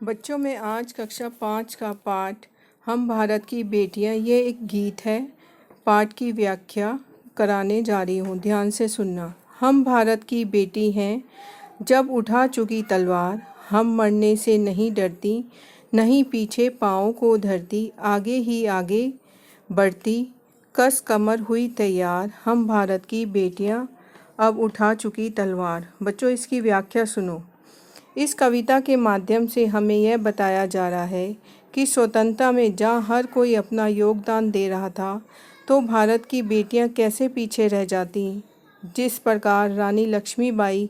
बच्चों में आज कक्षा 5 का पाठ हम भारत की बेटियां, ये एक गीत है। पाठ की व्याख्या कराने जा रही हूँ, ध्यान से सुनना। हम भारत की बेटी हैं, जब उठा चुकी तलवार, हम मरने से नहीं डरती, नहीं पीछे पाँव को धरती, आगे ही आगे बढ़ती, कस कमर हुई तैयार। हम भारत की बेटियां, अब उठा चुकी तलवार। बच्चों, इसकी व्याख्या सुनो। इस कविता के माध्यम से हमें यह बताया जा रहा है कि स्वतंत्रता में जहाँ हर कोई अपना योगदान दे रहा था, तो भारत की बेटियां कैसे पीछे रह जाती। जिस प्रकार रानी लक्ष्मीबाई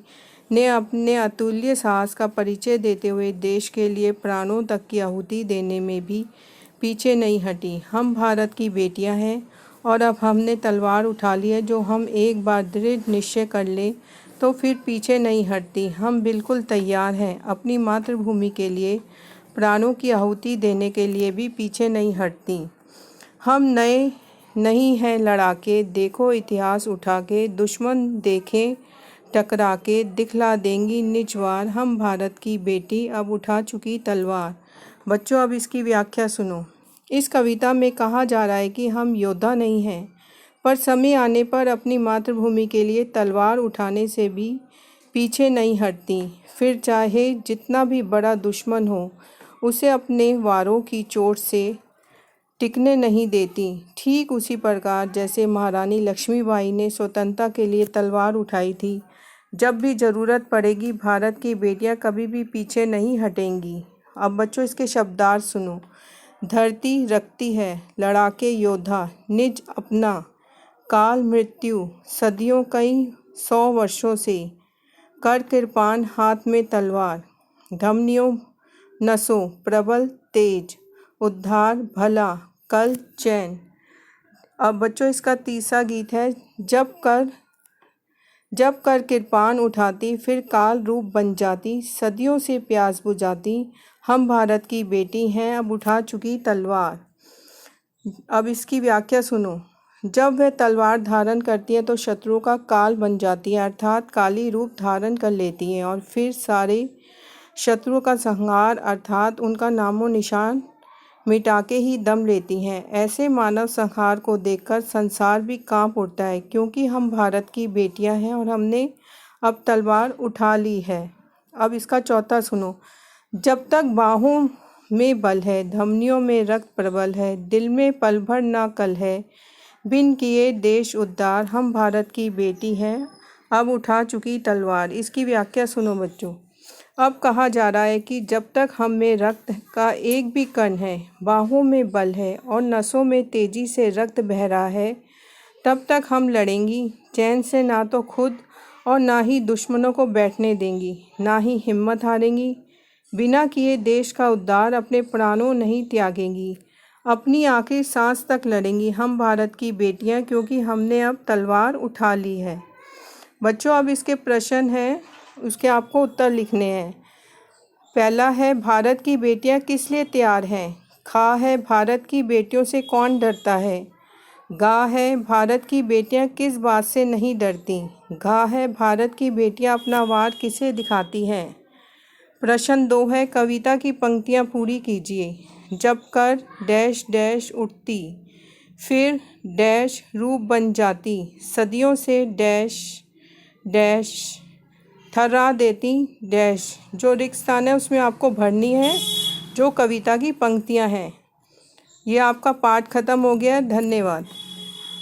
ने अपने अतुल्य साहस का परिचय देते हुए देश के लिए प्राणों तक की आहुति देने में भी पीछे नहीं हटी। हम भारत की बेटियां हैं और अब हमने तलवार उठा ली है। जो हम एक बार दृढ़ निश्चय कर लें तो फिर पीछे नहीं हटती। हम बिल्कुल तैयार हैं अपनी मातृभूमि के लिए प्राणों की आहुति देने के लिए भी पीछे नहीं हटती। हम नए नहीं हैं लड़ाके, देखो इतिहास उठा के, दुश्मन देखें टकरा के, दिखला देंगी निज वार। हम भारत की बेटी, अब उठा चुकी तलवार। बच्चों, अब इसकी व्याख्या सुनो। इस कविता में कहा जा रहा है कि हम योद्धा नहीं हैं, पर समय आने पर अपनी मातृभूमि के लिए तलवार उठाने से भी पीछे नहीं हटती। फिर चाहे जितना भी बड़ा दुश्मन हो, उसे अपने वारों की चोट से टिकने नहीं देती। ठीक उसी प्रकार जैसे महारानी लक्ष्मीबाई ने स्वतंत्रता के लिए तलवार उठाई थी, जब भी ज़रूरत पड़ेगी भारत की बेटियां कभी भी पीछे नहीं हटेंगी। अब बच्चों, इसके शब्दार्थ सुनो। धरती रखती है लड़ाके योद्धा, निज अपना काल मृत्यु, सदियों कई 100 वर्षों से, कर कृपाण हाथ में तलवार, धमनियों नसों प्रबल तेज, उद्धार भला कल चैन। अब बच्चों, इसका तीसरा गीत है। जब कर कृपाण उठाती, फिर काल रूप बन जाती, सदियों से प्यास बुझाती। हम भारत की बेटी हैं, अब उठा चुकी तलवार। अब इसकी व्याख्या सुनो। जब वह तलवार धारण करती है तो शत्रुओं का काल बन जाती है, अर्थात काली रूप धारण कर लेती है, और फिर सारे शत्रुओं का संहार अर्थात उनका नामो निशान मिटा के ही दम लेती हैं। ऐसे मानव संहार को देखकर संसार भी कांप उठता है, क्योंकि हम भारत की बेटियां हैं और हमने अब तलवार उठा ली है। अब इसका चौथा सुनो। जब तक बाहों में बल है, धमनियों में रक्त प्रबल है, दिल में पल भर ना कल है, बिन किए देश उद्धार। हम भारत की बेटी हैं, अब उठा चुकी तलवार। इसकी व्याख्या सुनो बच्चों। अब कहा जा रहा है कि जब तक हम में रक्त का एक भी कण है, बाहों में बल है और नसों में तेजी से रक्त बह रहा है, तब तक हम लड़ेंगी चैन से, ना तो खुद और ना ही दुश्मनों को बैठने देंगी, ना ही हिम्मत हारेंगी। बिना किए देश का उद्धार अपने प्राणों नहीं त्यागेंगी, अपनी आखिरी सांस तक लड़ेंगी। हम भारत की बेटियां, क्योंकि हमने अब तलवार उठा ली है। बच्चों, अब इसके प्रश्न हैं, उसके आपको उत्तर लिखने हैं। पहला है, भारत की बेटियां किस लिए तैयार हैं। खा है, भारत की बेटियों से कौन डरता है। गा है, भारत की बेटियां किस बात से नहीं डरती। घा है, भारत की बेटियां अपना वार किसे दिखाती हैं। प्रश्न 2 है, कविता की पंक्तियां पूरी कीजिए। जब कर डैश डैश उठती, फिर डैश रूप बन जाती, सदियों से डैश डैश थर्रा देती डैश। जो रिक्त स्थान है उसमें आपको भरनी है जो कविता की पंक्तियां हैं। ये आपका पाठ खत्म हो गया। धन्यवाद।